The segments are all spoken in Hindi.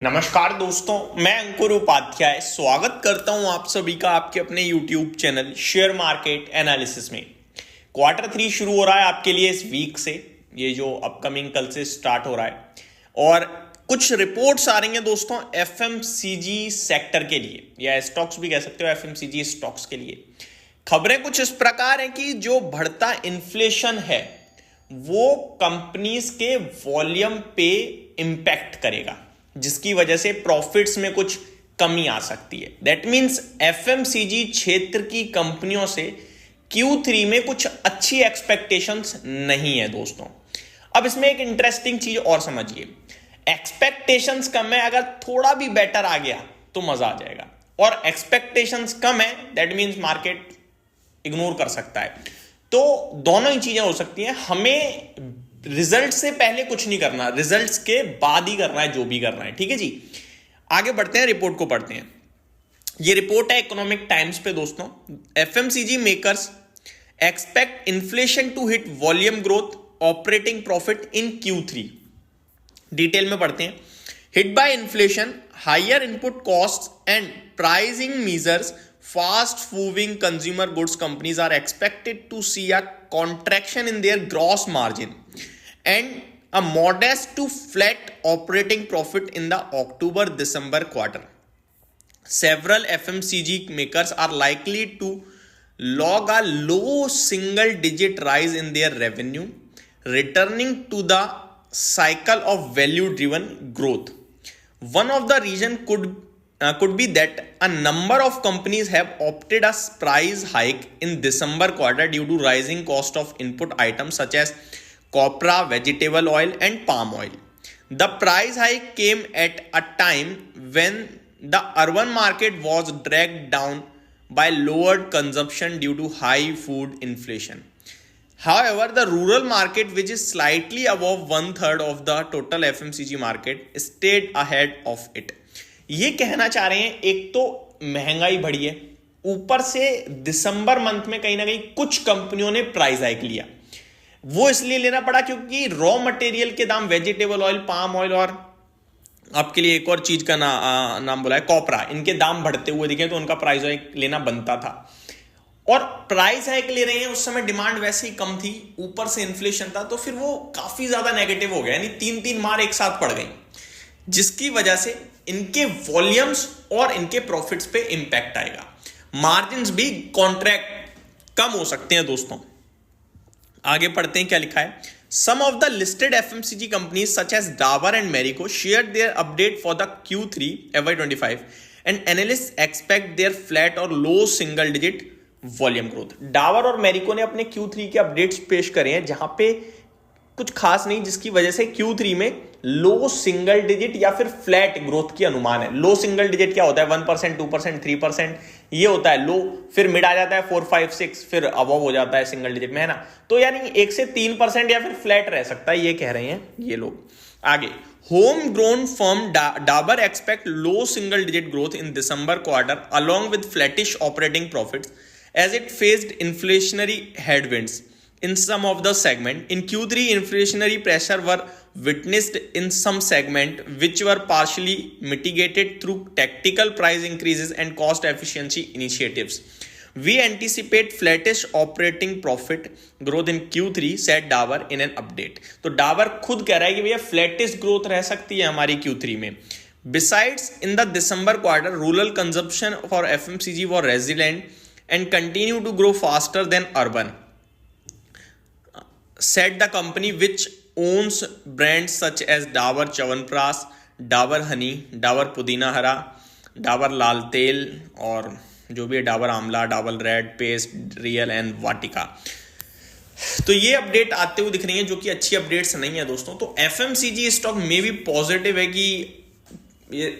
नमस्कार दोस्तों, मैं अंकुर उपाध्याय स्वागत करता हूं आप सभी का आपके अपने YouTube channel share market analysis में। क्वार्टर 3 शुरू हो रहा है आपके लिए इस वीक से, ये जो अपकमिंग कल से स्टार्ट हो रहा है और कुछ रिपोर्ट्स आ रही हैं दोस्तों FMCG सेक्टर के लिए, या स्टॉक्स भी कह सकते हो, FMCG स्टॉक्स के लिए। खबरें कुछ इस प्रकार हैं कि जो बढ़ता इन्फ्लेशन है वो कंपनीज के वॉल्यूम पे इंपैक्ट करेगा, जिसकी वजह से प्रॉफिट्स में कुछ कमी आ सकती है। दैट मीन्स FMCG क्षेत्र की कंपनियों से Q3 में कुछ अच्छी एक्सपेक्टेशंस नहीं है दोस्तों। अब इसमें एक इंटरेस्टिंग चीज और समझिए, एक्सपेक्टेशंस कम है, अगर थोड़ा भी बेटर आ गया तो मजा आ जाएगा, और एक्सपेक्टेशंस कम है दैट मीन्स मार्केट इग्नोर कर सकता है। तो दोनों ही चीजें हो सकती हैं। हमें रिजल्ट से पहले कुछ नहीं करना, रिजल्ट्स के बाद ही करना है जो भी करना है, ठीक है जी। आगे बढ़ते हैं, रिपोर्ट को पढ़ते हैं। ये रिपोर्ट है इकोनॉमिक टाइम्स पे दोस्तों। FMCG makers expect inflation to hit volume growth operating profit in Q3। Detail में पढ़ते हैं। Hit by inflation, higher input cost and pricing measures, fast moving consumer goods companies are expected to see a contraction in their gross margin and a modest to flat operating profit in the October-December quarter. Several FMCG makers are likely to log a low single-digit rise in their revenue, returning to the cycle of value-driven growth. One of the reasons could be that a number of companies have opted a price hike in December quarter due to rising cost of input items such as copra, vegetable oil and palm oil. The price hike came at a time when the urban market was dragged down by lowered consumption due to high food inflation. However, the rural market, which is slightly above 1/3 of the total FMCG market, stayed ahead of it. ये कहना चाह रहे हैं, एक तो महंगाई बढ़ी है, ऊपर से दिसंबर मंथ में कहीं ना कहीं कुछ कंपनियों ने प्राइस हाइक लिया। वो इसलिए लेना पड़ा क्योंकि रॉ मटेरियल के दाम, वेजिटेबल ऑयल, पाम ऑयल और आपके लिए एक और चीज का नाम बोला है कॉपरा, इनके दाम बढ़ते हुए दिखे तो उनका प्राइस हाइक लेना बनता था। और प्राइस हाइक ले रहे हैं, उस समय डिमांड वैसे ही कम थी, ऊपर से इन्फ्लेशन था, तो फिर वो काफी ज्यादा नेगेटिव हो गया, यानी 3-3 मार एक साथ पड़ गई, जिसकी वजह से इनके वॉल्यूम्स और इनके प्रॉफिट्स पे इंपैक्ट आएगा। मार्जिन्स भी कॉन्ट्रैक्ट कम हो सकते हैं दोस्तों। आगे पढ़ते हैं क्या लिखा है। Some of the listed FMCG companies such as Dabur and Marico shared their update for the Q3 FY25 and analyst expect their flat or low single digit volume growth. Dabur और मैरिको ने अपने Q3 के अपडेट्स पेश करे हैं, जहां पे कुछ खास नहीं, जिसकी वजह से Q3 में लो सिंगल डिजिट या फिर फ्लैट ग्रोथ की अनुमान है। लो सिंगल डिजिट क्या होता है? 1%, 2%, 3%, ये होता है लो। फिर मिड आ जाता है 4, 5, 6, फिर अबव हो जाता है सिंगल डिजिट में, है ना। तो यानी 1 से 3% या फिर फ्लैट रह सकता है, ये कह रहे हैं ये लोग। आगे, home grown firm Dabur expect low single digit growth in December quarter along with flattish operating profits as it faced inflationary headwinds in some of the segment. In Q3, inflationary pressure were witnessed in some segment, which were partially mitigated through tactical price increases and cost efficiency initiatives. We anticipate flattish operating profit growth in Q3, said Dabur in an update. तो Dabur खुद कह रहा है कि भैया flattish growth रह सकती है हमारी Q3 में। Besides, in the December quarter, rural consumption for FMCG was resilient and continue to grow faster than urban, said the company, which owns brands such as Dabur Chyawanprash, Dabur Honey, Dabur Pudina Hara, Dabur Lal Tel और जो भी है Dabur Amla, Dabur Red Paste, Real and Vatika। तो ये अपडेट आते हुए दिख रही है, जो कि अच्छी अपडेट्स नहीं है दोस्तों। तो FMCG स्टॉक में भी पॉजिटिव है कि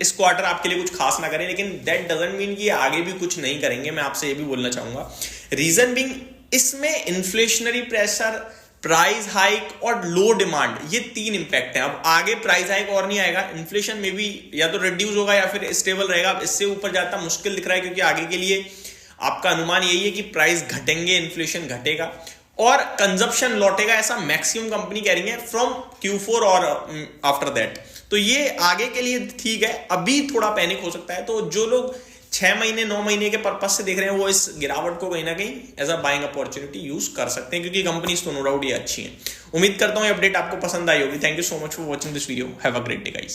इस क्वार्टर आपके लिए कुछ खास ना करें, लेकिन दैट डजंट मीन कि आगे भी कुछ नहीं करेंगे। मैं आपसे ये भी बोलना चाहूंगा, रीजन बीइंग इसमें इन्फ्लेशनरी प्रेशर, प्राइस हाइक और लो डिमांड, ये 3 इंपैक्ट हैं। अब आगे प्राइस हाइक और नहीं आएगा, इन्फ्लेशन में भी या तो रिड्यूस होगा या फिर स्टेबल रहेगा। इससे ऊपर जाता मुश्किल दिख रहा है, क्योंकि आगे के लिए आपका अनुमान यही है कि प्राइस घटेंगे, इन्फ्लेशन घटेगा और कंजप्शन लौटेगा, ऐसा मैक्सिमम कंपनी कह रही है फ्रॉम Q4 और आफ्टर दैट। तो ये आगे के लिए ठीक है, अभी थोड़ा पैनिक हो सकता है। तो जो लोग 6 महीने 9 महीने के पर्पज से देख रहे हैं वो इस गिरावट को कहीं ना कहीं as a buying opportunity use कर सकते हैं, क्योंकि कंपनीज तो नो डाउट ये अच्छी हैं। उम्मीद करता हूं ये अपडेट आपको पसंद आई होगी। Thank you so much for watching this video. Have a great day guys.